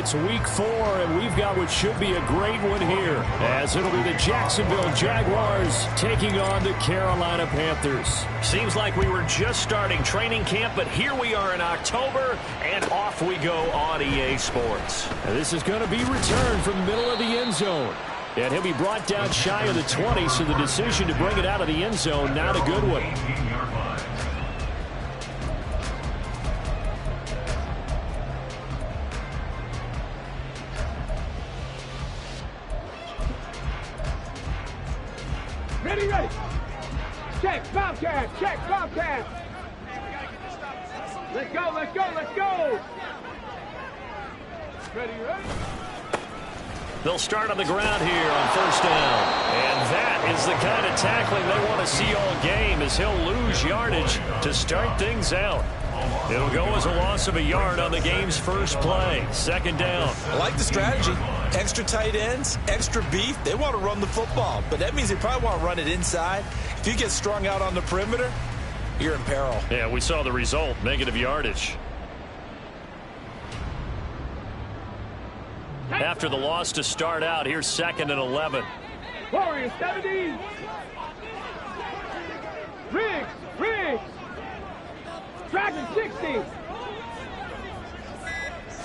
It's week 4, and we've got what should be a great one here, as it'll be the Jacksonville Jaguars taking on the Carolina Panthers. Seems like we were just starting training camp, but here we are in October, and off we go on EA Sports. And this is going to be returned from the middle of the end zone. And he'll be brought down shy of the 20, so the decision to bring it out of the end zone, not a good one. Ready. Check, Bobcat. Check, Bobcat. Let's go. Ready. They'll start on the ground here on first down. And that is the kind of tackling they want to see all game, as he'll lose yardage to start things out. It'll go as a loss of a yard on the game's first play. Second down. I like the strategy. Extra tight ends, extra beef. They want to run the football, but that means they probably want to run it inside. If you get strung out on the perimeter, you're in peril. Yeah, we saw the result, negative yardage. After the loss to start out, here's 2nd and 11. Warriors 70. Riggs. Dragon 60.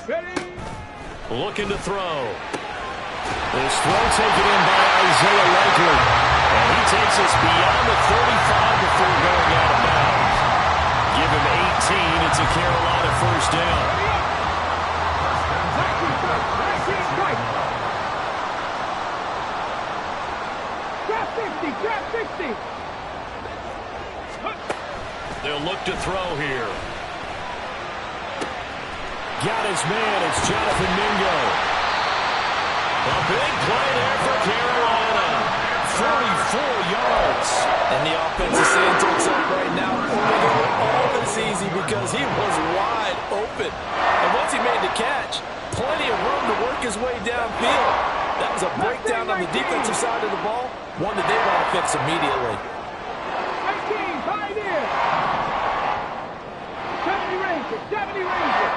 Ready. Looking to throw. This throw taken in by Isaiah Likely. And he takes us beyond the 35 before going out of bounds. Give him 18. It's a Carolina first down. Trap 60. They'll look to throw here. Got his man. It's Jonathan Mingo. A big play there for Carolina. 44 yards. And the offense is saying to itself right now, all this easy because he was wide open. And once he made the catch, plenty of room to work his way downfield. That was a breakdown on the defensive side of the ball, one that they want to fix immediately. 18, Pioneer. 70 Rangers.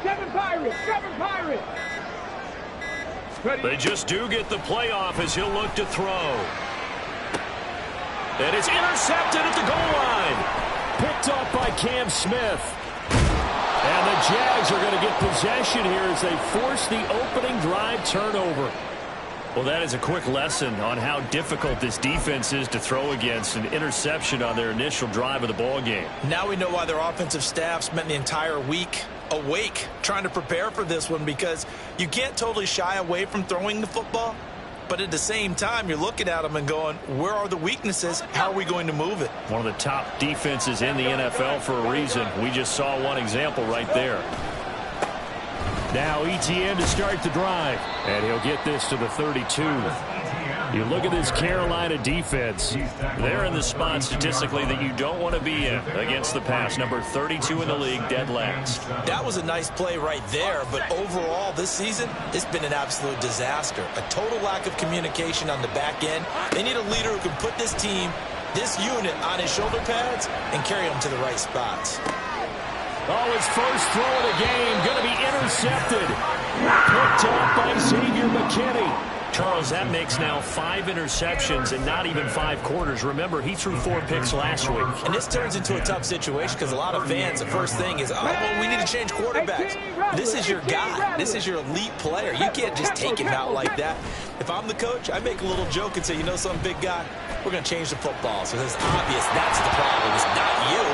7 Pirates. Ready. They just do get the playoff as he'll look to throw. And it's intercepted at the goal line. Picked off by Cam Smith. And the Jags are going to get possession here as they force the opening drive turnover. Well, that is a quick lesson on how difficult this defense is to throw against. An interception on their initial drive of the ball game. Now we know why their offensive staff spent the entire week awake trying to prepare for this one, because you can't totally shy away from throwing the football. But at the same time, you're looking at them and going, where are the weaknesses? How are we going to move it? One of the top defenses in the NFL for a reason. We just saw one example right there. Now ETN to start the drive. And he'll get this to the 32. You look at this Carolina defense. They're in the spot statistically that you don't want to be in against the pass. Number 32 in the league, dead last. That was a nice play right there, but overall this season, it's been an absolute disaster. A total lack of communication on the back end. They need a leader who can put this team, this unit, on his shoulder pads and carry them to the right spots. Oh, his first throw of the game going to be intercepted. Picked off by Xavier McKinney. Charles, that makes now 5 interceptions and not even 5 quarters. Remember, he threw 4 picks last week. And this turns into a tough situation because a lot of fans, the first thing is, oh, well, we need to change quarterbacks. This is your guy. This is your elite player. You can't just take him out like that. If I'm the coach, I make a little joke and say, you know something, big guy, we're going to change the football. So it's obvious that's the problem. It's not you.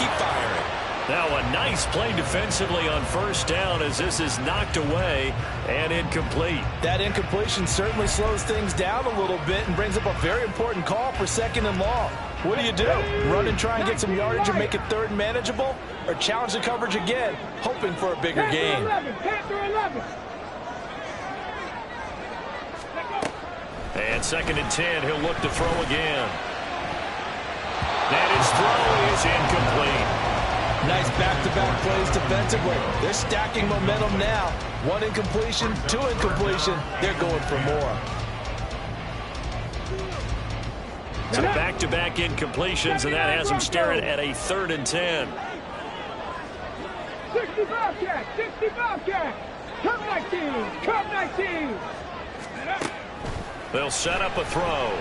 Keep firing. Now a nice play defensively on first down as this is knocked away and incomplete. That incompletion certainly slows things down a little bit and brings up a very important call for 2nd and long. What do? Run and try and get some yardage and make it 3rd and manageable? Or challenge the coverage again, hoping for a bigger gain? Panther 11. And 2nd and 10, he'll look to throw again. And his throw is incomplete. Nice back-to-back plays defensively. They're stacking momentum now. 1 incompletion, 2 incompletion. They're going for more. So back-to-back incompletions, and that has them staring at a 3rd and 10. 60 Bobcat. 60 Bobcat. Coming Come 19. They'll set up a throw.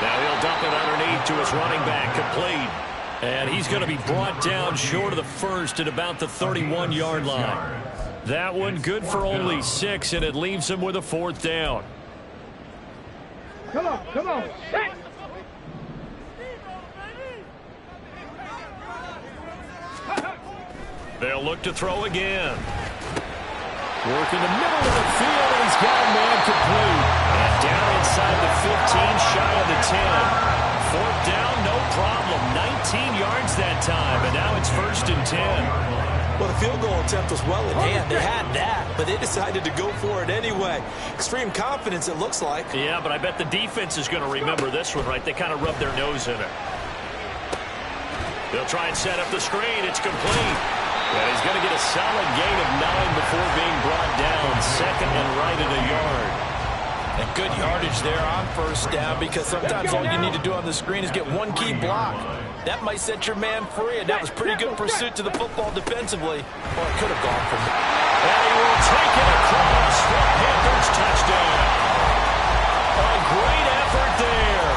Now he'll dump it underneath to his running back, complete. And he's going to be brought down short of the first at about the 31-yard line. That one good for only 6, and it leaves him with a 4th down. Come on. Set. They'll look to throw again. Work in the middle of the field, and he's got a man complete. And down inside the 15, shy of the 10. 4th down, no problem. 19 yards that time, and now it's 1st and 10. Well, the field goal attempt was well in hand. They had that, but they decided to go for it anyway. Extreme confidence, it looks like. Yeah, but I bet the defense is going to remember this one, right? They kind of rubbed their nose in it. They'll try and set up the screen. It's complete. And he's going to get a solid gain of 9 before being brought down. 2nd and right at a yard. And good yardage there on 1st down, because sometimes all you need to do on the screen is get one key block. That might set your man free, and that was pretty good pursuit to the football defensively. Or it could have gone from there. And he will take it across for Panthers touchdown. A great effort there.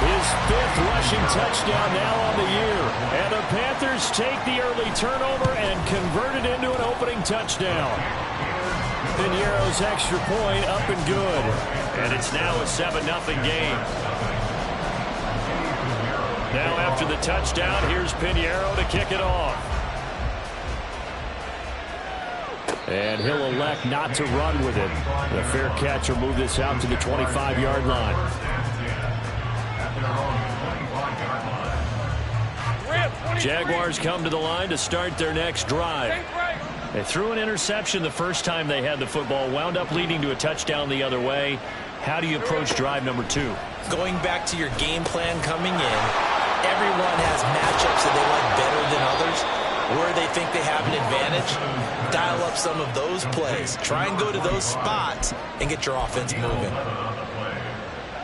His 5th rushing touchdown now on the year. And the Panthers take the early turnover and convert it into an opening touchdown. Piñeiro's extra point up and good. And it's now a 7-0 game. Now after the touchdown, here's Piñeiro to kick it off. And he'll elect not to run with it. The fair catch will move this out to the 25-yard line. Jaguars come to the line to start their next drive. They threw an interception the first time they had the football, wound up leading to a touchdown the other way. How do you approach drive number 2? Going back to your game plan coming in, everyone has matchups that they like better than others, where they think they have an advantage. Dial up some of those plays. Try and go to those spots and get your offense moving.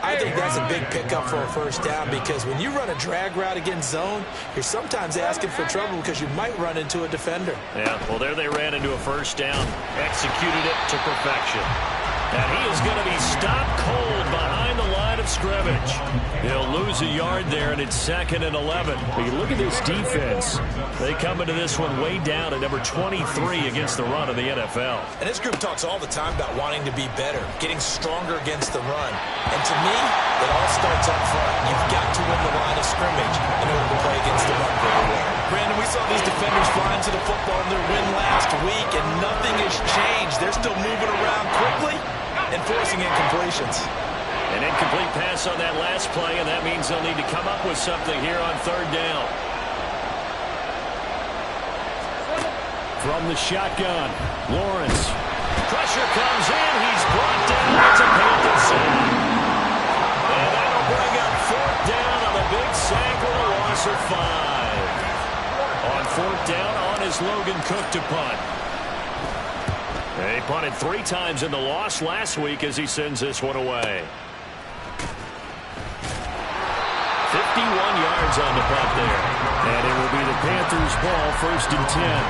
I think that's a big pickup for a 1st down, because when you run a drag route against zone, you're sometimes asking for trouble because you might run into a defender. Yeah, well, there they ran into a 1st down, executed it to perfection. And he is going to be stopped cold behind the line of scrimmage. He'll lose a yard there, and it's 2nd and 11. But you look at this defense. They come into this one way down at number 23 against the run of the NFL. And this group talks all the time about wanting to be better, getting stronger against the run. And to me, it all starts up front. You've got to win the line of scrimmage in order to play against the run very well. Brandon, we saw these defenders flying to the football in their win last week, and nothing has changed. They're still moving around quickly and forcing incompletions. An incomplete pass on that last play, and that means they'll need to come up with something here on 3rd down. From the shotgun, Lawrence. Pressure comes in. He's brought down. It's a Panthers sack. And that'll bring up 4th down on the big sack with a loss of 5. On 4th down, on is Logan Cook to punt. They punted 3 times in the loss last week as he sends this one away. 51 yards on the punt there. And it will be the Panthers' ball, 1st and 10.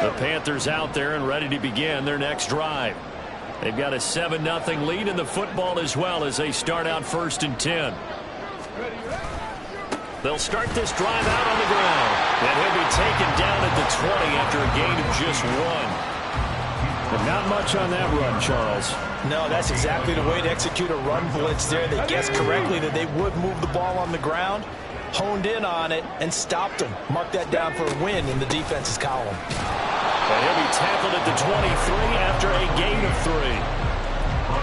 The Panthers out there and ready to begin their next drive. They've got a 7-0 lead in the football as well as they start out 1st and 10. They'll start this drive out on the ground. And he'll be taken down at the 20 after a gain of just 1. But not much on that run, Charles. No, that's exactly the way to execute a run blitz there. They guessed correctly that they would move the ball on the ground, honed in on it, and stopped them. Mark that down for a win in the defense's column. And he'll be tackled at the 23 after a gain of 3.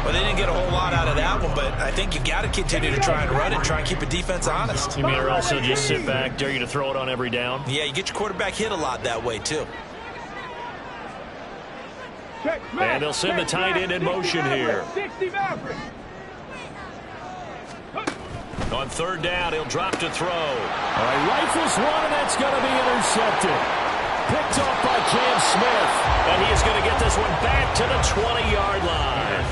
Well, they didn't get a whole lot out of that one, but I think you got to continue to try and run and try and keep a defense honest. You mean or also just sit back, dare you to throw it on every down? Yeah, you get your quarterback hit a lot that way, too. And they'll send the tight end in motion here. On 3rd down, he'll drop to throw. All right, rifles one, and that's going to be intercepted. Picked off by Cam Smith. And he is going to get this one back to the 20-yard line.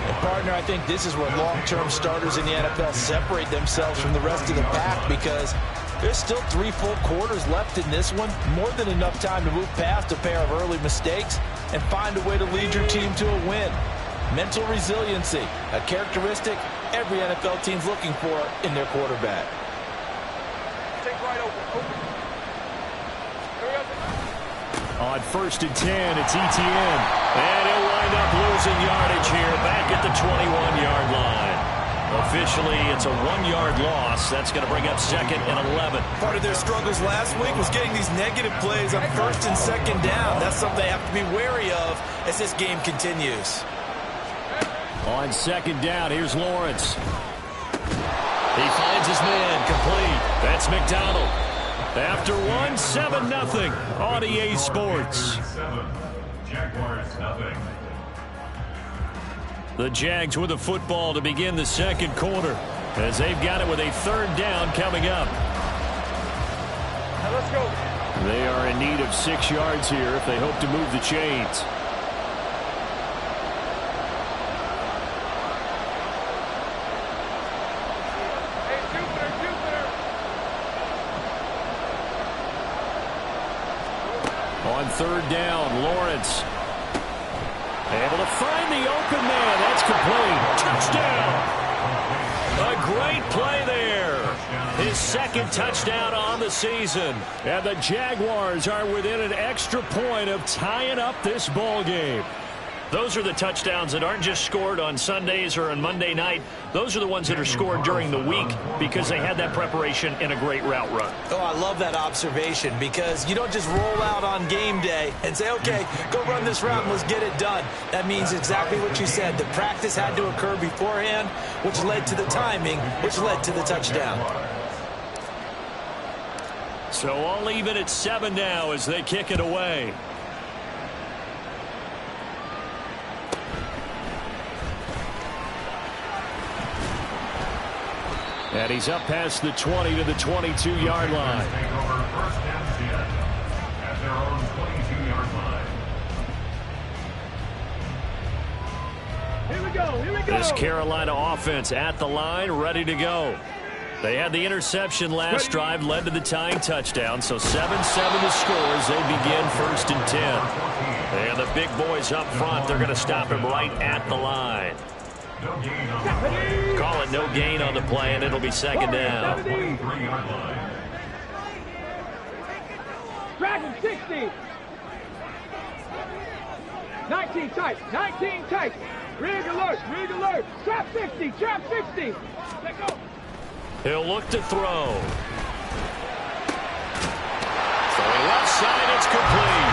And partner, I think this is where long-term starters in the NFL separate themselves from the rest of the pack, because There's still 3 full quarters left in this one. More than enough time to move past a pair of early mistakes and find a way to lead your team to a win. Mental resiliency, a characteristic every NFL team's looking for in their quarterback. Take right over. On 1st and 10, it's ETN. And he'll wind up losing yardage here back at the 21-yard line. Officially, it's a 1-yard loss. That's going to bring up 2nd and 11. Part of their struggles last week was getting these negative plays on 1st and 2nd down. That's something they have to be wary of as this game continues. On 2nd down, here's Lawrence. He finds his man, complete. That's McDonald. After 7-0 on EA Sports. Jaguars nothing. The Jags with the football to begin the 2nd quarter as they've got it with a 3rd down coming up. Now let's go. They are in need of 6 yards here if they hope to move the chains. On 3rd down, Lawrence. Able to find the open man. That's complete. Touchdown. A great play there. His 2nd touchdown on the season. And the Jaguars are within an extra point of tying up this ball game. Those are the touchdowns that aren't just scored on Sundays or on Monday night. Those are the ones that are scored during the week because they had that preparation in a great route run. Oh, I love that observation because you don't just roll out on game day and say, okay, go run this route and let's get it done. That means exactly what you said. The practice had to occur beforehand, which led to the timing, which led to the touchdown. So all even at 7 now as they kick it away. And he's up past the 20 to the 22-yard line. Take over 1st and 10 at their own 22-yard line. Here we go. Here we go. This Carolina offense at the line, ready to go. They had the interception last drive, led to the tying touchdown. So 7-7 the score as they begin 1st and 10. And the big boys up front, they're going to stop him right at the line. Call it no gain on the play, and it'll be 2nd down. Dragon 60. 19 tight. 19 tight. Rig alert. Rig alert. Trap 50. Trap 50. Let go. He'll look to throw. Throwing left side, it's complete.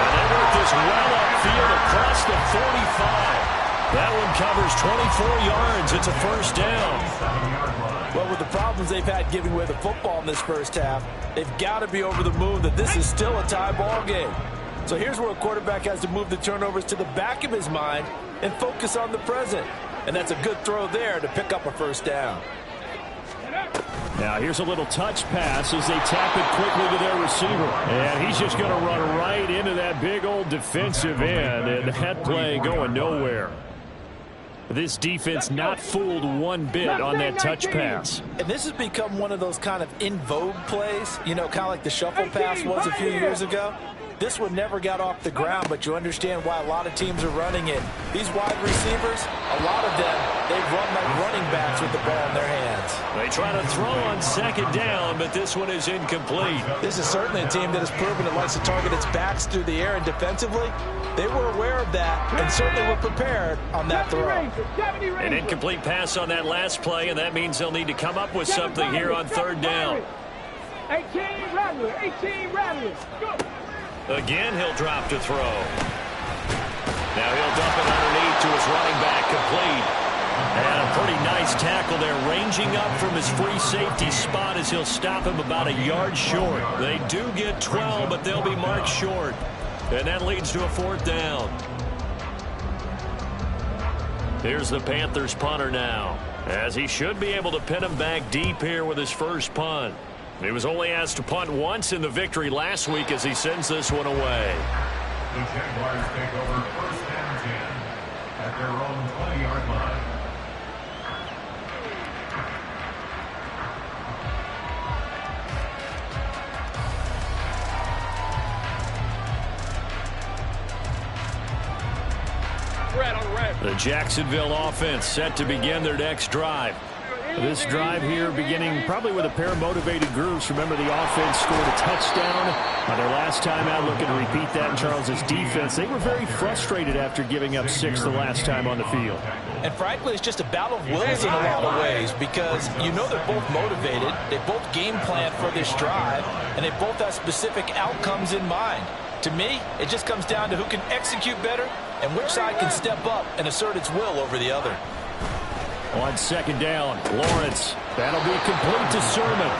And they work this well upfield across the 45. That one covers 24 yards. It's a 1st down. Well, with the problems they've had giving away the football in this 1st half, they've got to be over the moon that this is still a tie ball game. So here's where a quarterback has to move the turnovers to the back of his mind and focus on the present. And that's a good throw there to pick up a 1st down. Now here's a little touch pass as they tap it quickly to their receiver. And he's just going to run right into that big old defensive end. And that play going nowhere. This defense not fooled one bit on that touch pass. And this has become one of those kind of in vogue plays, you know, kind of like the shuffle pass was a few years ago. This one never got off the ground, but you understand why a lot of teams are running it. These wide receivers, a lot of them, they run like running backs with the ball in their hands. They try to throw on 2nd down, but this one is incomplete. This is certainly a team that has proven it likes to target its backs through the air, and defensively, they were aware of that and certainly were prepared on that throw. An incomplete pass on that last play, and that means they'll need to come up with something here on 3rd down. 18 Rattler. 18 Rattler. Go. Again, he'll drop to throw. Now he'll dump it underneath to his running back, complete. And a pretty nice tackle there, ranging up from his free safety spot as he'll stop him about a yard short. They do get 12, but they'll be marked short. And that leads to a 4th down. Here's the Panthers punter now, as he should be able to pin him back deep here with his first punt. He was only asked to punt once in the victory last week as he sends this one away. The Jaguars take over 1st and 10 at their own 20-yard line. The Jacksonville offense set to begin their next drive. This drive here beginning probably with a pair of motivated groups. Remember, the offense scored a touchdown on their last time out, looking to repeat that in Charles's defense. They were very frustrated after giving up 6 the last time on the field. And frankly, it's just a battle of wills in a lot of ways because you know they're both motivated. They both game plan for this drive, and they both have specific outcomes in mind. To me, it just comes down to who can execute better and which side can step up and assert its will over the other. On second down, Lawrence. That'll be complete to Sermon.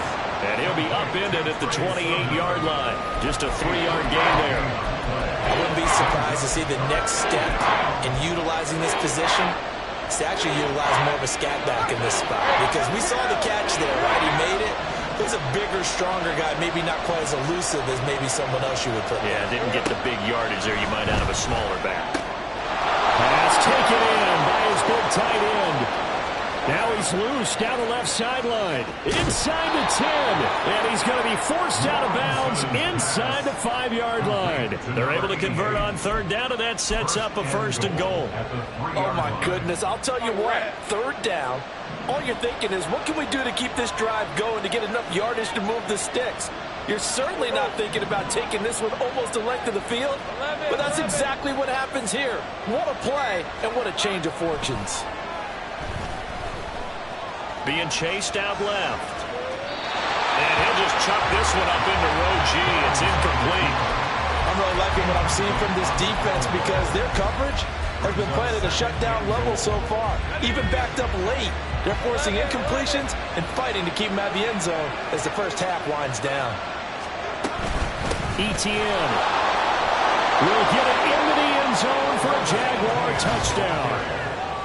And he'll be upended at the 28-yard line. Just a 3-yard gain there. I wouldn't be surprised to see the next step in utilizing this position. It's to actually utilize more of a scat back in this spot because we saw the catch there, right? He made it. He's a bigger, stronger guy, maybe not quite as elusive as maybe someone else you would put. Yeah, didn't get the big yardage there you might out of a smaller back. Pass taken in by his big tight end. Now he's loose down the left sideline. Inside the 10. And he's going to be forced out of bounds inside the 5-yard line. They're able to convert on third down, and that sets up a 1st and goal. Oh, my goodness. I'll tell you what, third down, all you're thinking is, what can we do to keep this drive going to get enough yardage to move the sticks? You're certainly not thinking about taking this one almost the length of the field, but that's exactly what happens here. What a play, and what a change of fortunes. Being chased out left. And he'll just chuck this one up into row G. It's incomplete. I'm really liking what I'm seeing from this defense because their coverage has been playing at a shutdown level so far. Even backed up late, they're forcing incompletions and fighting to keep them out of the end zone as the first half winds down. ETN will get it into the end zone for a Jaguar touchdown.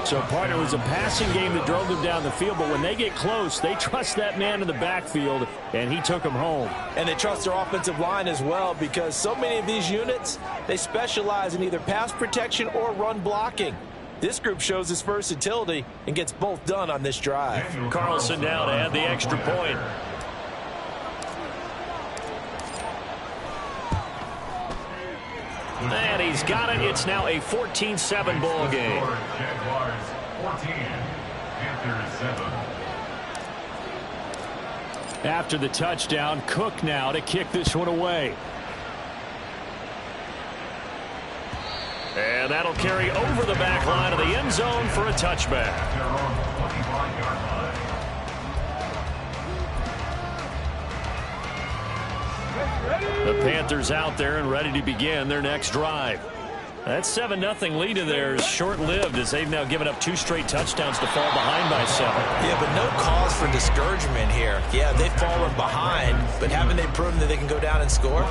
So, partner, it was a passing game that drove them down the field, but when they get close, they trust that man in the backfield, and he took them home. And they trust their offensive line as well because so many of these units, they specialize in either pass protection or run blocking. This group shows its versatility and gets both done on this drive. Carlson now to add the extra point. And he's got it. It's now a 14-7 ball game. Jaguars 14, Panthers 7. After the touchdown, Cook now to kick this one away. And that'll carry over the back line of the end zone for a touchback. Their own 25-yard line. The Panthers out there and ready to begin their next drive. That 7-0 lead of theirs is short-lived as they've now given up 2 straight touchdowns to fall behind by 7. Yeah, but no cause for discouragement here. Yeah, they've fallen behind, but haven't they proven that they can go down and score?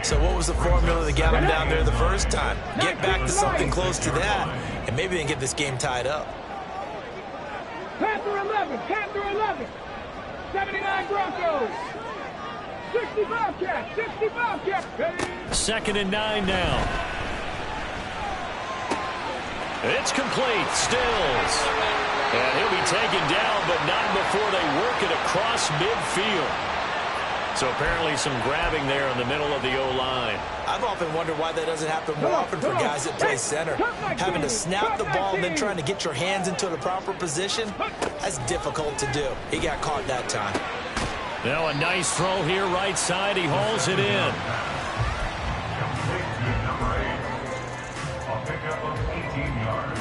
So what was the formula that got them down there the first time? Get back to something close to that, and maybe they can get this game tied up. Panther 11, Panther 11, 79 Broncos. 65 catch, 65 catch. 2nd and 9 now. It's complete. Stills. And he'll be taken down, but not before they work it across midfield. So apparently some grabbing there in the middle of the O-line. I've often wondered why that doesn't happen more often for guys that play center. Having to snap the ball and then trying to get your hands into the proper position, that's difficult to do. He got caught that time. Now a nice throw here right side. He hauls it in. Complete to number 8. A pickup of 18 yards.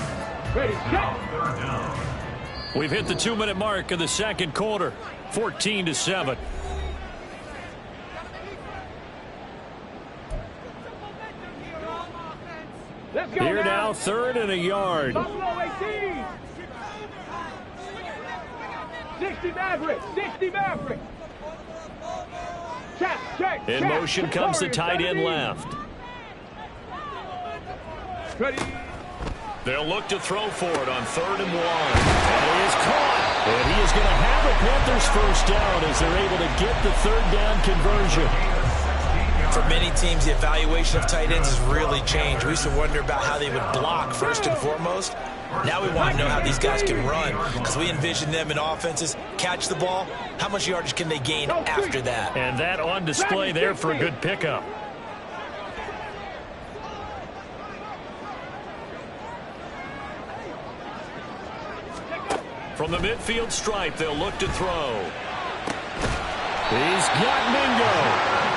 Ready, Now set. 3rd down. We've hit the 2-minute mark of the second quarter. 14-7. Let's go Here now, 3rd and a yard. Buffalo 18. 60 Maverick, 60 Maverick. Check. In motion comes the tight end left. Ready. They'll look to throw for it on 3rd and 1. And he is caught. And he is going to have the Panthers first down as they're able to get the 3rd down conversion. For many teams, the evaluation of tight ends has really changed. We used to wonder about how they would block first and foremost. Now we want to know how these guys can run because we envision them in offenses, catch the ball. How much yardage can they gain after that? And that on display there for a good pickup. From the midfield stripe, they'll look to throw. He's got Mingo.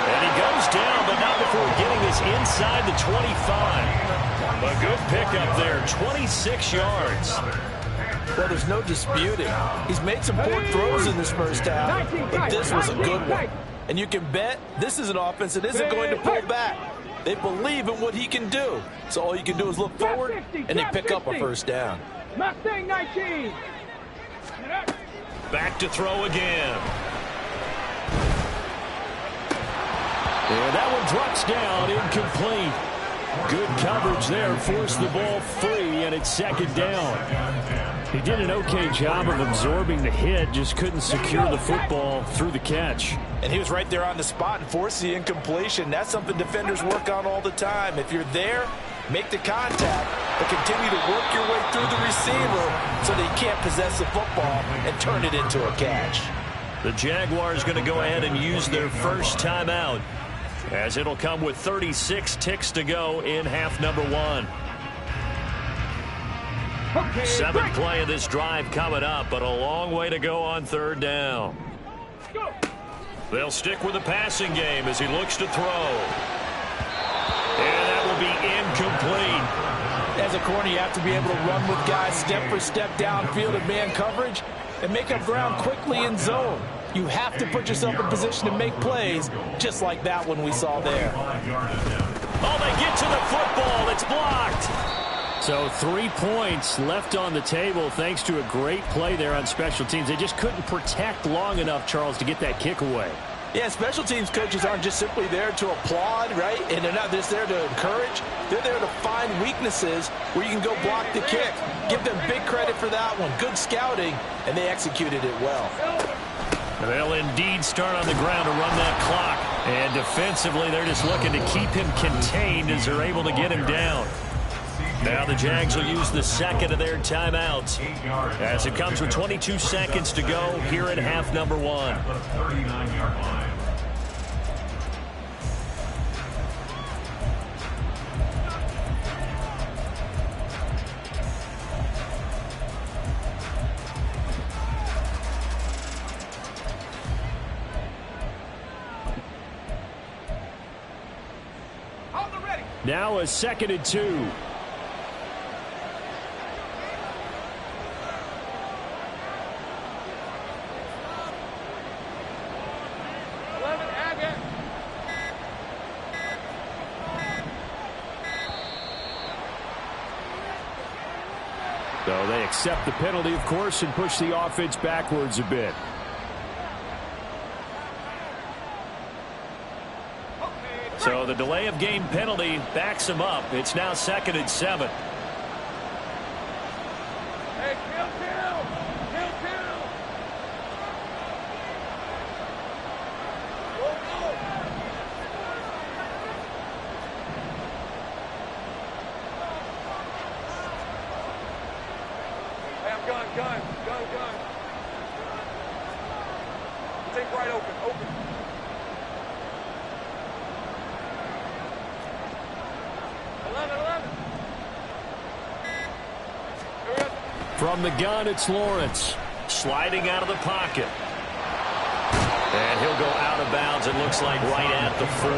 And he goes down, but not before getting this inside the 25. A good pickup there, 26 yards. Well, there's no disputing. He's made some poor throws in this first half, but this was a good one. And you can bet this is an offense that isn't going to pull back. They believe in what he can do. So all you can do is look forward, and they pick up a first down. Mustang 19. Back to throw again. And that one drops down, incomplete. Good coverage there, forced the ball free, and it's second down. He did an okay job of absorbing the hit, just couldn't secure the football through the catch. And he was right there on the spot and forced the incompletion. That's something defenders work on all the time. If you're there, make the contact, but continue to work your way through the receiver so that he can't possess the football and turn it into a catch. The Jaguars going to go ahead and use their first timeout, as it'll come with 36 ticks to go in half number one. Seventh play of this drive coming up, but a long way to go on third down. They'll stick with the passing game as he looks to throw. And that will be incomplete. As a corner, you have to be able to run with guys step for step downfield in man coverage and make up ground quickly in zone. You have to put yourself in position to make plays, just like that one we saw there. Oh, they get to the football. It's blocked. So 3 points left on the table thanks to a great play there on special teams. They just couldn't protect long enough, Charles, to get that kick away. Yeah, special teams coaches aren't just simply there to applaud, right? And they're not just there to encourage. They're there to find weaknesses where you can go block the kick. Give them big credit for that one. Good scouting, and they executed it well. They'll indeed start on the ground to run that clock. And defensively, they're just looking to keep him contained as they're able to get him down. Now the Jags will use the second of their timeouts as it comes with 22 seconds to go here in half number one. Now a 2nd and 2. So they accept the penalty, of course, and push the offense backwards a bit. So the delay of game penalty backs him up. It's now 2nd and 7. Hey, kill. Gun. Take right open. 11. From the gun, it's Lawrence. Sliding out of the pocket. And he'll go out of bounds, it looks like, right at the 40.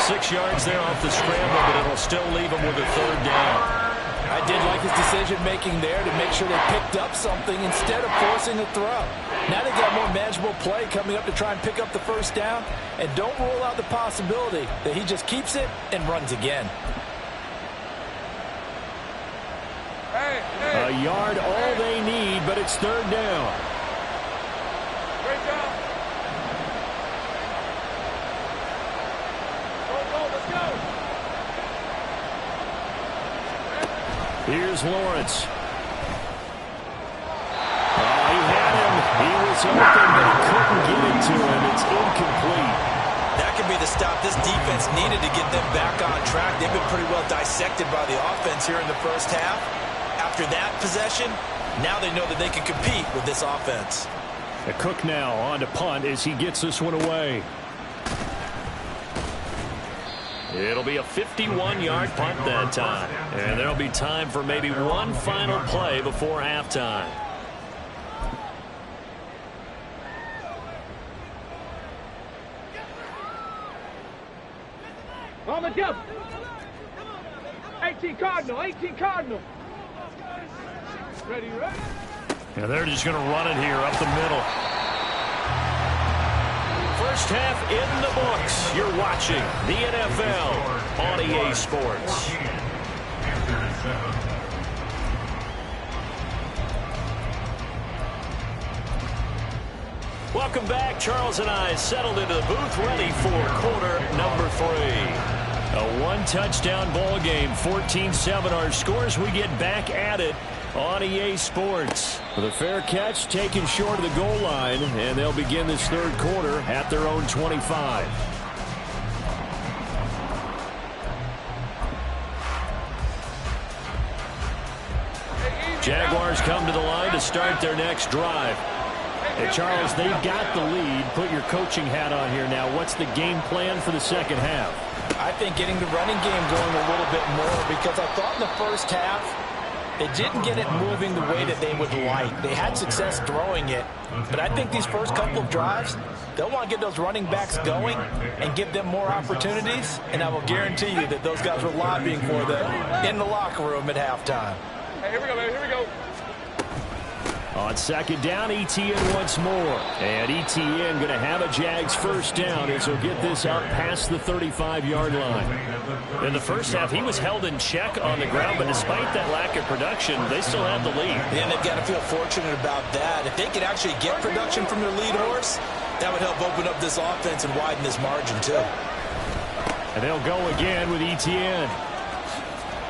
6 yards there off the scramble, but it'll still leave him with a third down. I did like his decision-making there to make sure they picked up something instead of forcing a throw. Now they got more manageable play coming up to try and pick up the first down, and don't rule out the possibility that he just keeps it and runs again. A yard, all they need, but it's third down. Great job. Go, let's go. Here's Lawrence. He had him. He was open, but he couldn't get it to him. It's incomplete. That could be the stop this defense needed to get them back on track. They've been pretty well dissected by the offense here in the first half. After that possession, now they know that they can compete with this offense. A Cook now on to punt as he gets this one away. It'll be a 51-yard punt that time. And there'll be time for maybe one final play before halftime. On the double. 18 Cardinal, 18 Cardinal. Ready, ready. And they're just going to run it here up the middle. First half in the books. You're watching the NFL on EA Sports. Welcome back. Charles and I settled into the booth, ready for quarter number 3. A one-touchdown ball game, 14-7 our scores. We get back at it on EA Sports. With a fair catch taken short of the goal line, and they'll begin this third quarter at their own 25. Jaguars come to the line to start their next drive. Hey, Charles, they've got the lead. Put your coaching hat on here now. What's the game plan for the second half? I think getting the running game going a little bit more, because I thought in the first half they didn't get it moving the way that they would like. They had success throwing it, but I think these first couple of drives, they'll want to get those running backs going and give them more opportunities, and I will guarantee you that those guys were lobbying for them in the locker room at halftime. Hey, here we go, baby. Here we go. On second down, ETN once more. And ETN going to have a Jags first down as he'll get this out past the 35-yard line. In the first half, he was held in check on the ground, but despite that lack of production, they still have the lead. And they've got to feel fortunate about that. If they could actually get production from their lead horse, that would help open up this offense and widen this margin, too. And they'll go again with ETN.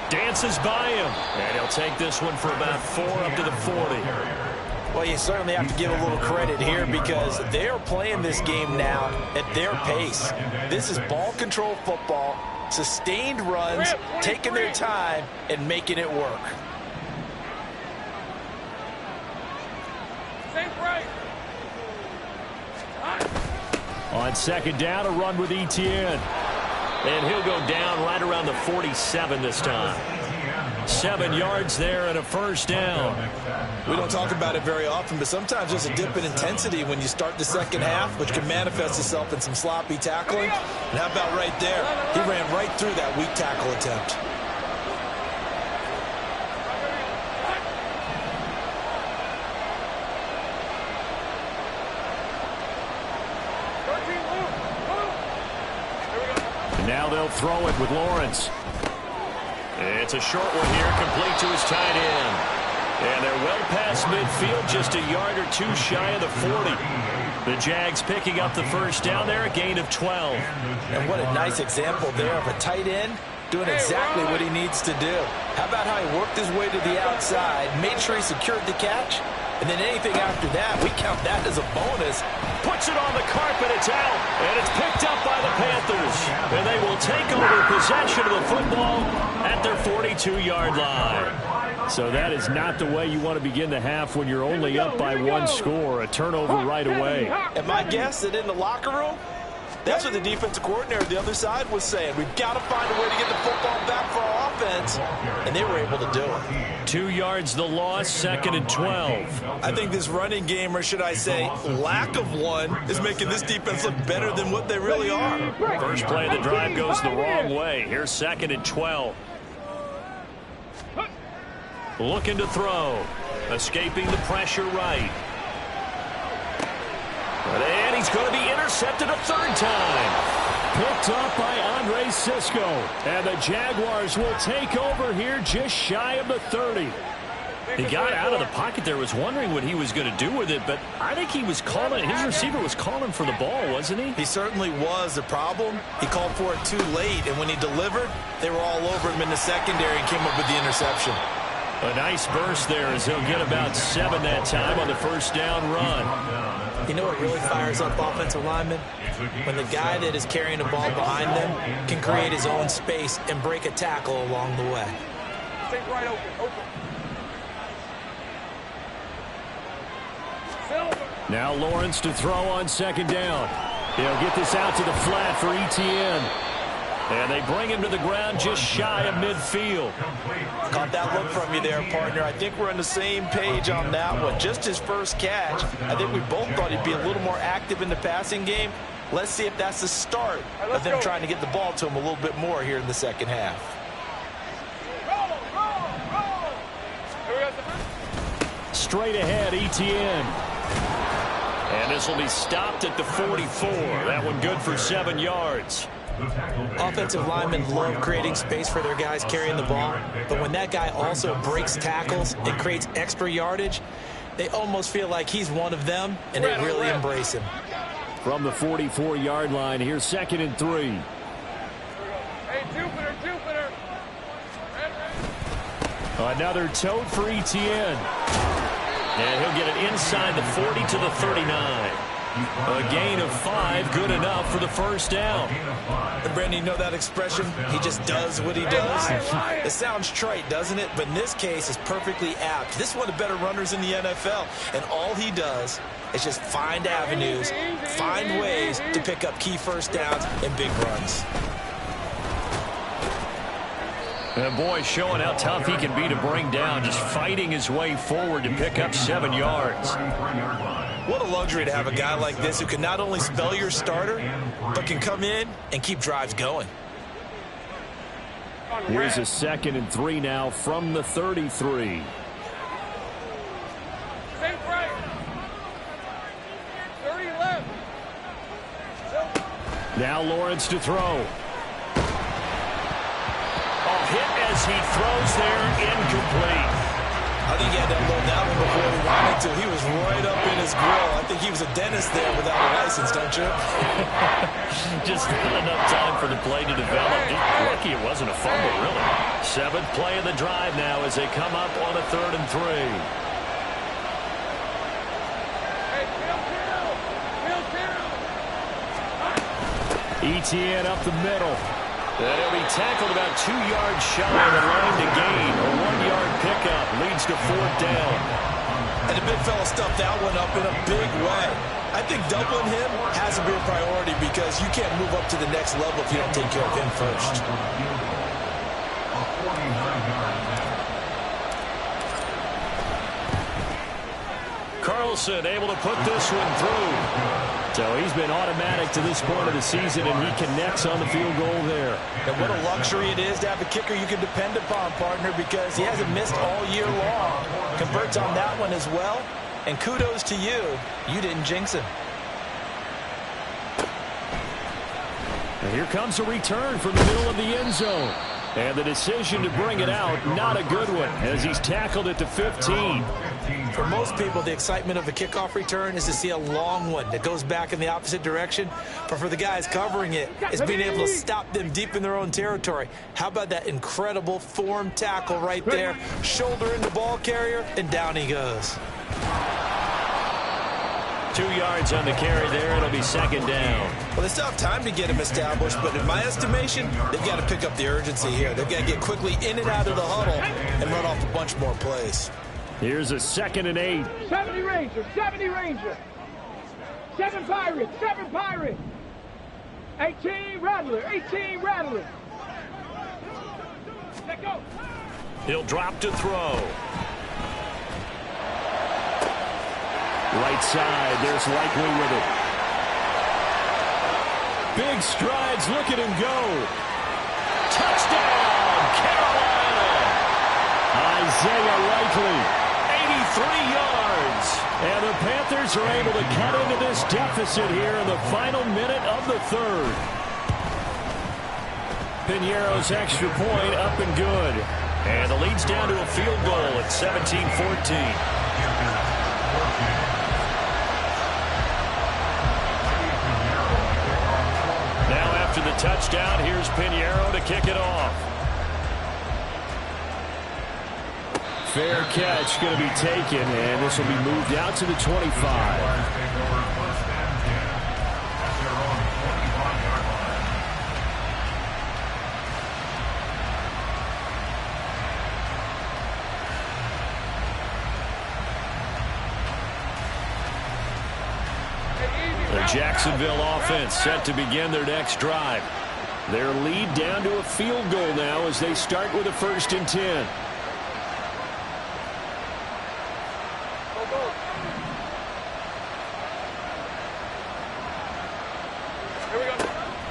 Dances by him. And he'll take this one for about 4 up to the 40. Well, you certainly have to give a little credit here because they're playing this game now at their pace. This is ball control football, sustained runs, taking their time, and making it work. On second down, a run with ETN. And he'll go down right around the 47 this time. 7 yards there and a first down. We don't talk about it very often, but sometimes there's a dip in intensity when you start the second half, which can manifest itself in some sloppy tackling. And how about right there? He ran right through that weak tackle attempt. Now they'll throw it with Lawrence. It's a short one here, complete to his tight end. And they're well past midfield, just a yard or 2 shy of the 40. The Jags picking up the first down there, a gain of 12. And what a nice example there of a tight end doing exactly what he needs to do. How about how he worked his way to the outside, made sure he secured the catch, and then anything after that, we count that as a bonus. Puts it on the carpet, it's out, and it's picked up by the Panthers. And they will take over possession of the football at their 42-yard line. So that is not the way you want to begin the half when you're only up by 1 score. A turnover right away. And my guess that in the locker room, that's what the defensive coordinator on the other side was saying. We've got to find a way to get the football back for our offense. And they were able to do it. 2 yards the loss, 2nd and 12. I think this running game, or should I say lack of one, is making this defense look better than what they really are. First play of the drive goes the wrong way. Here's 2nd and 12. Looking to throw. Escaping the pressure right. And he's going to be intercepted a 3rd time. Picked up by Andre Cisco. And the Jaguars will take over here just shy of the 30. He got out of the pocket there, was wondering what he was going to do with it, but I think he was calling, his receiver was calling for the ball, wasn't he? He certainly was. The problem, he called for it too late, and when he delivered, they were all over him in the secondary and came up with the interception. A nice burst there as he'll get about 7 that time on the first down run. You know what really fires up offensive linemen? When the guy that is carrying the ball behind them can create his own space and break a tackle along the way. Stay right open. Now Lawrence to throw on 2nd down. He'll get this out to the flat for ETN. And they bring him to the ground just shy of midfield. Caught that look from you there, partner. I think we're on the same page on that one. Just his first catch. I think we both thought he'd be a little more active in the passing game. Let's see if that's the start of them trying to get the ball to him a little bit more here in the second half. Straight ahead, ETN. And this will be stopped at the 44. That one good for 7 yards. Offensive linemen love creating space for their guys carrying the ball, but when that guy also breaks tackles and creates extra yardage, they almost feel like he's one of them, and they really embrace him. From the 44-yard line, here's 2nd and 3. Hey, Jupiter. Another tote for ETN. And he'll get it inside the 40 to the 39. A gain of 5, good enough for the first down. And Brandon, you know that expression? He just does what he does. It sounds trite, doesn't it? But in this case, it's perfectly apt. This is one of the better runners in the NFL, and all he does is just find avenues, find ways to pick up key first downs and big runs. And boy, showing how tough he can be to bring down, just fighting his way forward to pick up 7 yards. What a luxury to have a guy like this who can not only spell your starter, but can come in and keep drives going. Here's a 2nd and 3 now from the 33. Safe right. 30 left. Now Lawrence to throw. Hit as he throws there, incomplete. I think he had to unload that one before he wanted to. He was right up in his grill. I think he was a dentist there without a license, don't you? Just not enough time for the play to develop. Just lucky it wasn't a fumble, really. 7th play of the drive now as they come up on a 3rd and 3. ETN up the middle. And he'll be tackled about 2 yards shy of the line to gain. A 1-yard pickup leads to 4th down. And the big fella stuffed that one up in a big way. I think doubling him has to be a priority because you can't move up to the next level if you don't take care of him first. Carlson able to put this one through. So he's been automatic to this point of the season, and he connects on the field goal there. And what a luxury it is to have a kicker you can depend upon, partner, because he hasn't missed all year long. Converts on that one as well. And kudos to you. You didn't jinx him. And here comes a return from the middle of the end zone. And the decision to bring it out, not a good one, as he's tackled at the 15. For most people, the excitement of a kickoff return is to see a long one that goes back in the opposite direction. But for the guys covering it, it's being able to stop them deep in their own territory. How about that incredible form tackle right there? Shoulder in the ball carrier, and down he goes. 2 yards on the carry there. It'll be 2nd down. Well, they still have time to get him established, but in my estimation, they've got to pick up the urgency here. They've got to get quickly in and out of the huddle and run off a bunch more plays. Here's a 2nd and 8. 70 Ranger, 70 Ranger. 7 Pirates, 7 Pirates. 18 Rattler, 18 Rattler. Let go. He'll drop to throw. Right side, there's Likely with it. Big strides, look at him go. Touchdown, Carolina! Isaiah Likely. 83 yards. And the Panthers are able to cut into this deficit here in the final minute of the 3rd. Piñeiro's extra point up and good. And the lead's down to a field goal at 17-14. After the touchdown, here's Piñeiro to kick it off. Fair catch going to be taken, and this will be moved out to the 25. Jacksonville offense set to begin their next drive. Their lead down to a field goal now as they start with a 1st and 10.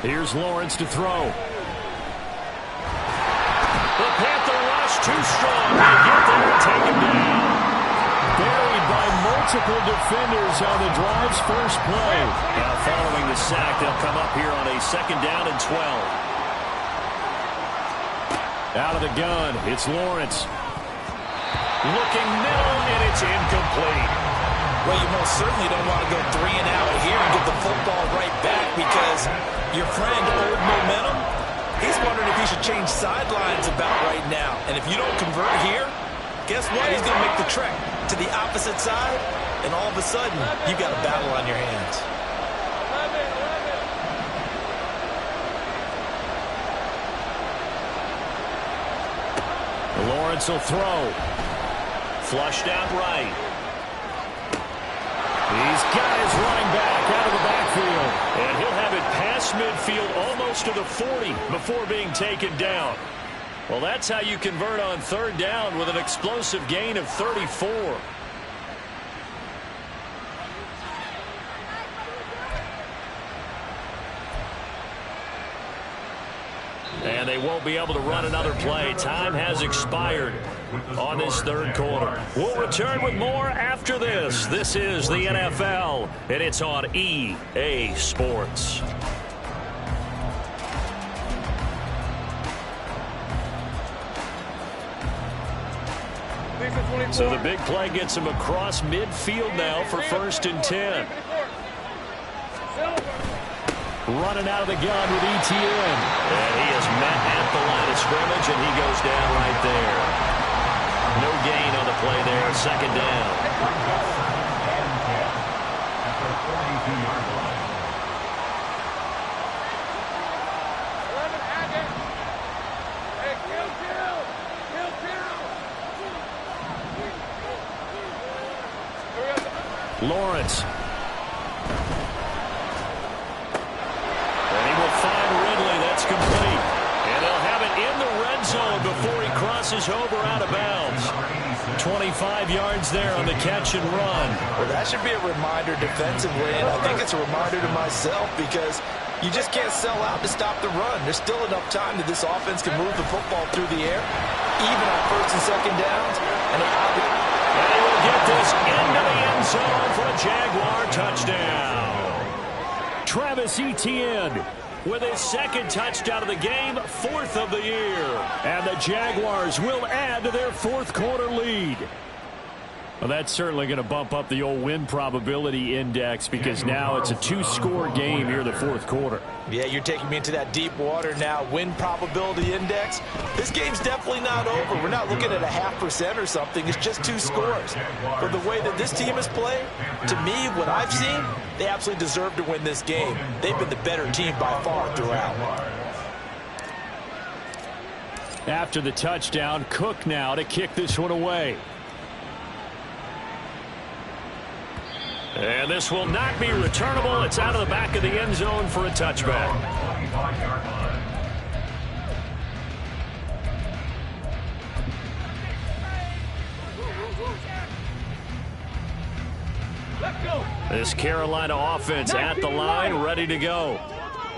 Here's Lawrence to throw. The Panther rush too strong. They get there and take him down. Buried by multiple defenders on the drive's first play. Now following the sack, they'll come up here on a 2nd down and 12. Out of the gun, it's Lawrence. Looking middle, and it's incomplete. Well, you most certainly don't want to go 3 and out here and get the football right back because your friend, Old Momentum, he's wondering if he should change sidelines about right now. And if you don't convert here, guess what? He's going to make the trek to the opposite side, and all of a sudden, you've got a battle on your hands. Lawrence will throw. Flushed out right. He's got his running back out of the backfield. And he'll have it past midfield almost to the 40 before being taken down. Well, that's how you convert on 3rd down with an explosive gain of 34. And they won't be able to run another play. Time has expired on this 3rd quarter. We'll return with more after this. This is the NFL, and it's on EA Sports. So the big play gets him across midfield now for 1st and 10. Running out of the gun with ETN. And he is met at the line of scrimmage, and he goes down right there. No gain on the play there. 2nd down. Lawrence. Complete. And they'll have it in the red zone before he crosses over out of bounds. 25 yards there on the catch and run. Well, that should be a reminder defensively, and I think it's a reminder to myself because you just can't sell out to stop the run. There's still enough time that this offense can move the football through the air, even on 1st and 2nd downs. And they will get this into the end zone for a Jaguar touchdown. Travis Etienne with his 2nd touchdown of the game, 4th of the year. And the Jaguars will add to their 4th quarter lead. Well, that's certainly going to bump up the old win probability index because now it's a 2-score game here in the 4th quarter. Yeah, you're taking me into that deep water now. Win probability index. This game's definitely not over. We're not looking at a 0.5% or something. It's just 2 scores. But the way that this team has played, to me, what I've seen, they absolutely deserve to win this game. They've been the better team by far throughout. After the touchdown, Cook now to kick this one away. And this will not be returnable. It's out of the back of the end zone for a touchback. This Carolina offense at the line, ready to go.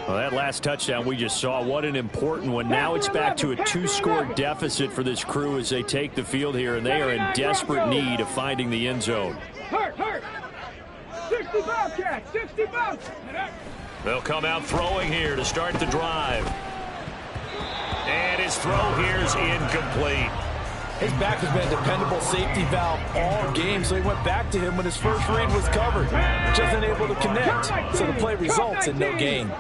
Well, that last touchdown we just saw, what an important one. Now it's back to a 2-score deficit for this crew as they take the field here, and they are in desperate need of finding the end zone. 65 catch, 65. They'll come out throwing here to start the drive. And his throw here is incomplete. His back has been a dependable safety valve all game, so he went back to him when his first read was covered. Just unable to connect, so the play results in no gain.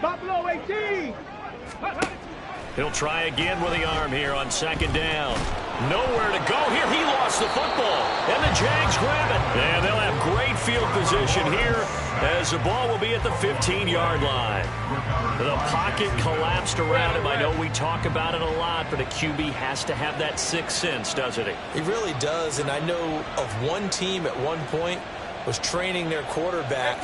Buffalo 18. He'll try again with the arm here on 2nd down. Nowhere to go here. He lost the football. And the Jags grab it. And they'll have great field position here as the ball will be at the 15-yard line. The pocket collapsed around him. I know we talk about it a lot, but a QB has to have that sixth sense, doesn't he? He really does, and I know of one team at one point was training their quarterback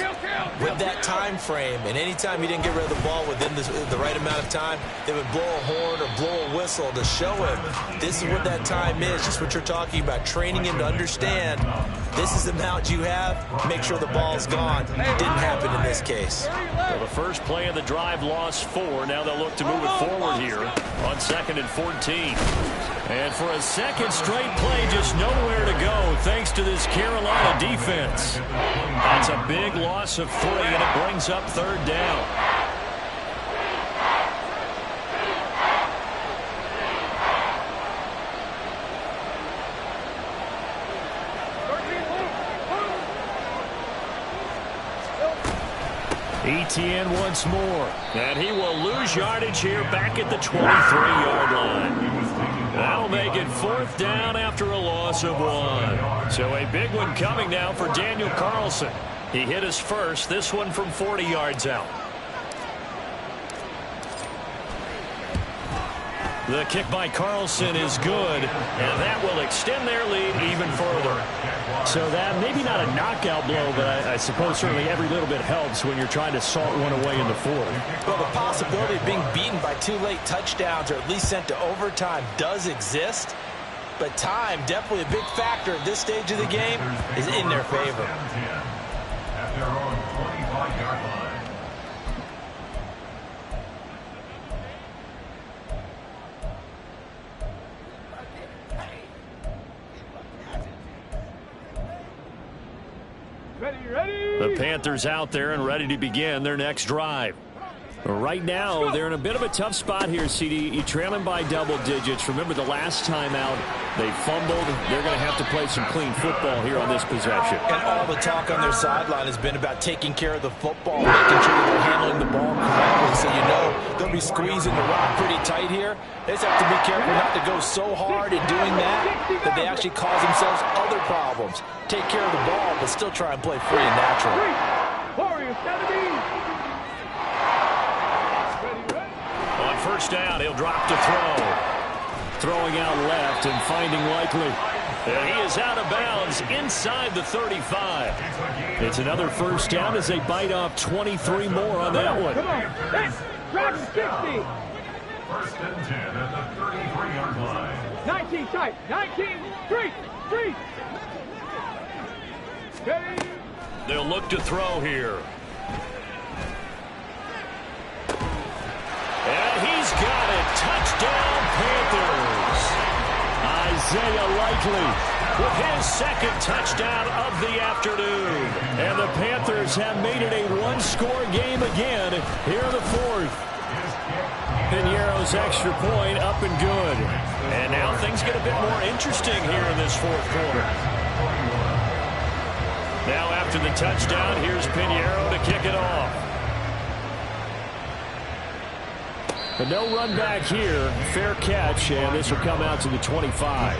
with that time frame, and anytime he didn't get rid of the ball within the right amount of time, they would blow a horn or blow a whistle to show him this is what that time is, just what you're talking about, training him to understand This is the amount you have. Make sure the ball's gone. Didn't happen in this case. Well, the first play of the drive lost 4. Now they'll look to move it forward here on 2nd and 14. And for a second straight play, just nowhere to go thanks to this Carolina defense. That's a big loss of 3, and it brings up 3rd down. Etienne once more, and he will lose yardage here back at the 23-yard line. That'll make it 4th down after a loss of 1. So a big one coming now for Daniel Carlson. He hit his first, this one from 40 yards out. The kick by Carlson is good, and that will extend their lead even further. So that, maybe not a knockout blow, but I suppose certainly every little bit helps when you're trying to salt one away in the 4th. Well, the possibility of being beaten by 2 late touchdowns or at least sent to overtime does exist. But time, definitely a big factor at this stage of the game, is in their favor. At their own 25-yard line. The Panthers out there and ready to begin their next drive. Right now, they're in a bit of a tough spot here, CD. You're trailing by double digits. Remember the last time out, they fumbled. They're going to have to play some clean football here on this possession. And all the talk on their sideline has been about taking care of the football, making sure that they're handling the ball correctly. So you know they'll be squeezing the rock pretty tight here. They just have to be careful not to go so hard in doing that they actually cause themselves other problems. Take care of the ball, but still try and play free and natural. Warriors, gotta be. On 1st down, he'll drop to throw. Throwing out left and finding Likely. And he is out of bounds inside the 35. It's another 1st down as they bite off 23 more on that one. Come on. That's drop 60. 1st and 10 at the 33-yard line. 19 tight. 19. 3. Okay. They'll look to throw here. And he's got it. Touchdown, Panthers. Isaiah Likely With his 2nd touchdown of the afternoon. And the Panthers have made it a one-score game again here in the 4th. Piñeiro's extra point up and good. And now things get a bit more interesting here in this 4th quarter. Now after the touchdown, here's Piñeiro to kick it off. But no run back here. Fair catch, and this will come out to the 25.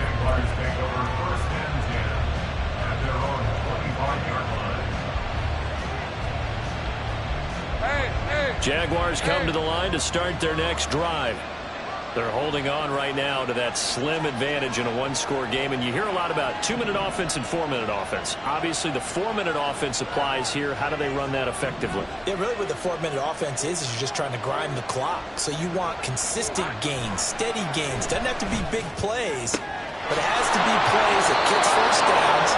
Jaguars come to the line to start their next drive. They're holding on right now to that slim advantage in a one-score game, and you hear a lot about 2-minute offense and 4-minute offense. Obviously, the 4-minute offense applies here. How do they run that effectively? Yeah, really what the 4-minute offense is you're just trying to grind the clock. So you want consistent gains, steady gains. Doesn't have to be big plays, but it has to be plays that gets 1st downs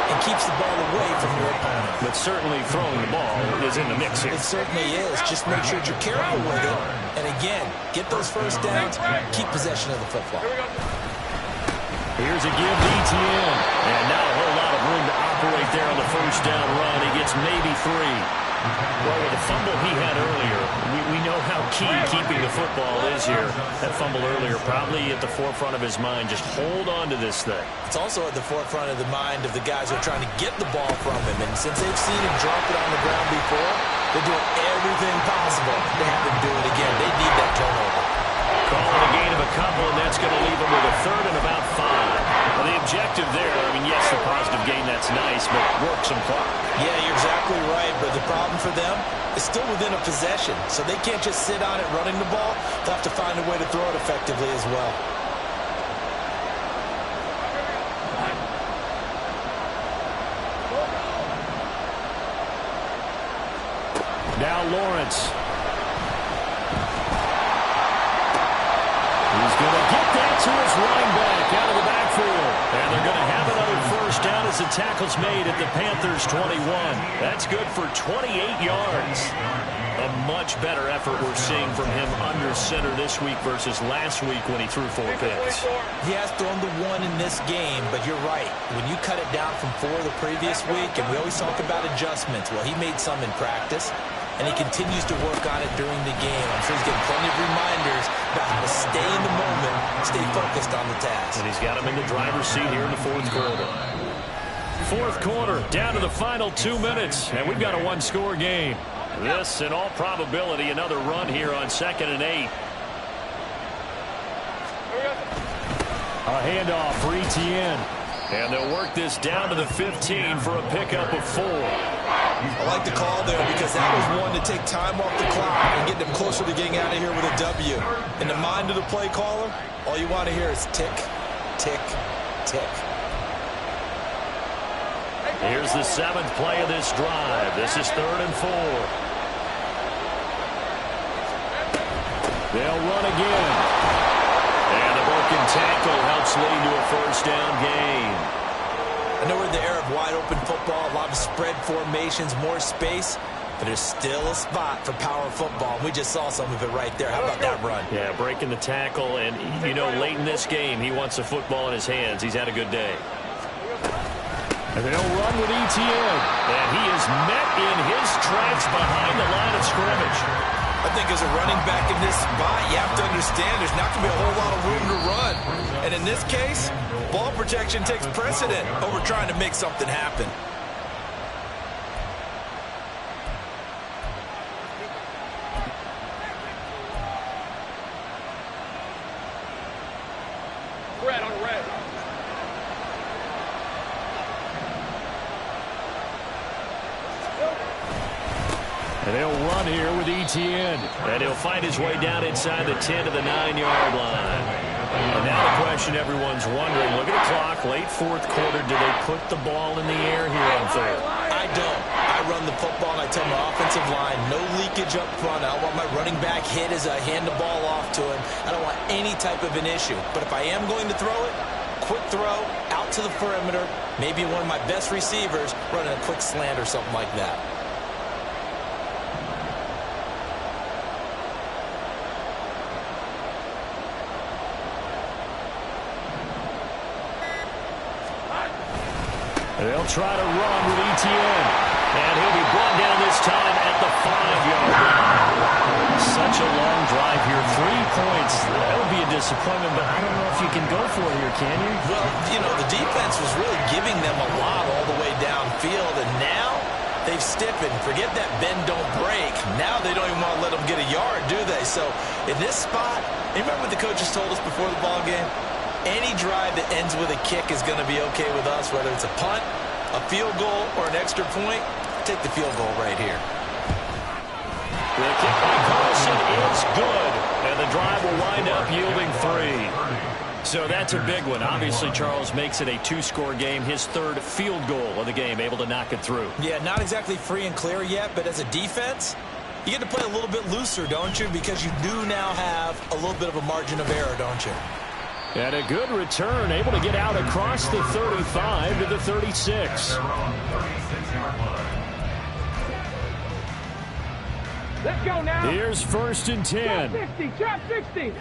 and keeps the ball away from your opponent. But certainly throwing the ball is in the mix here. It certainly is. Just make sure that you're careful with it. And again, get those 1st downs, keep possession of the football. Here's a give to Etienne. And not a whole lot of room to operate there on the 1st down run. He gets maybe 3. Well, with the fumble he had earlier, we know how key keeping the football is here. That fumble earlier probably at the forefront of his mind. Just hold on to this thing. It's also at the forefront of the mind of the guys who are trying to get the ball from him. And since they've seen him drop it on the ground before, they're doing everything possible to have him do it again. They need that turnover. Calling a gain of a couple, and that's going to leave them with a 3rd and about 5. Well, the objective there, I mean, yes, the positive gain, that's nice, but work some clock. Yeah, you're exactly right, but the problem for them is still within a possession, so they can't just sit on it running the ball. They'll have to find a way to throw it effectively as well. Now Lawrence. He's going to get that to his running back out of the backfield. And they're going to have another 1st down as the tackle's made at the Panthers' 21. That's good for 28 yards. A much better effort we're seeing from him under center this week versus last week when he threw 4 picks. He has thrown the 1 in this game, but you're right. When you cut it down from 4 the previous week, and we always talk about adjustments, well, he made some in practice, and he continues to work on it during the game. I'm sure he's getting plenty of reminders about how to stay in the moment, stay focused on the task. And he's got him in the driver's seat here in the 4th quarter. 4th quarter, down to the final 2 minutes, and we've got a 1-score game. This, in all probability, another run here on 2nd and 8. A handoff for Etienne. And they'll work this down to the 15 for a pickup of 4. I like the call there because that was one to take time off the clock and get them closer to getting out of here with a W. In the mind of the play caller, all you want to hear is tick, tick, tick. Here's the 7th play of this drive. This is 3rd and 4. They'll run again. And a broken tackle helps lead to a 1st down gain. I know we're in the era of wide-open football, a lot of spread formations, more space, but there's still a spot for power football. And we just saw some of it right there. How about that run? Yeah, breaking the tackle, and, you know, late in this game, he wants the football in his hands. He's had a good day. And they'll run with Etienne. And he is met in his tracks behind the line of scrimmage. I think as a running back in this spot, you have to understand there's not going to be a whole lot of room to run. And in this case, ball protection takes precedent over trying to make something happen. Red on red. And they'll run here with Etienne. And he'll find his way down inside the 10 to the 9-yard line. And now the question everyone's wondering, look at the clock, late 4th quarter, do they put the ball in the air here on 3rd? I don't. I run the football and I tell my offensive line, no leakage up front. I don't want my running back hit as I hand the ball off to him. I don't want any type of an issue. But if I am going to throw it, quick throw, out to the perimeter, maybe one of my best receivers running a quick slant or something like that. They'll try to run with Etienne. And he'll be brought down this time at the 5-yard line. Such a long drive here. 3 points. That would be a disappointment, but I don't know if you can go for it here, can you? Well, you know, the defense was really giving them a lot all the way downfield, and now they've stiffened. Forget that bend, don't break. Now they don't even want to let them get a yard, do they? So in this spot, you remember what the coaches told us before the ball game? Any drive that ends with a kick is going to be okay with us, whether it's a punt, a field goal, or an extra point. Take the field goal right here. The kick by Carlson is good, and the drive will wind up yielding 3. So that's a big one. Obviously, Charles makes it a 2-score game, his 3rd field goal of the game, able to knock it through. Yeah, not exactly free and clear yet, but as a defense, you get to play a little bit looser, don't you? Because you do now have a little bit of a margin of error, don't you? And a good return, able to get out across the 35 to the 36. Let's go now. Here's 1st and 10. Trap 60, trap 60.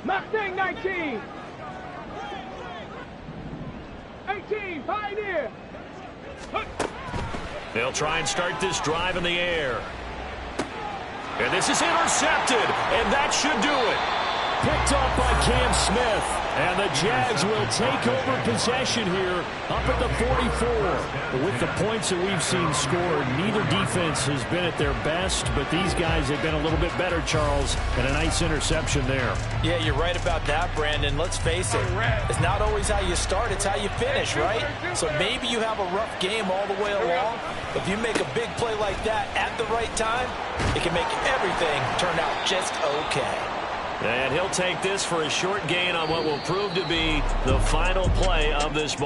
Mustang 19. 18, Pioneer. They'll try and start this drive in the air. And this is intercepted, and that should do it. Picked off by Cam Smith. And the Jags will take over possession here up at the 44. With the points that we've seen scored, neither defense has been at their best, but these guys have been a little bit better, Charles, and a nice interception there. Yeah, you're right about that, Brandon. Let's face it, it's not always how you start, it's how you finish, right? So maybe you have a rough game all the way along, but if you make a big play like that at the right time, it can make everything turn out just okay. And he'll take this for a short gain on what will prove to be the final play of this ball.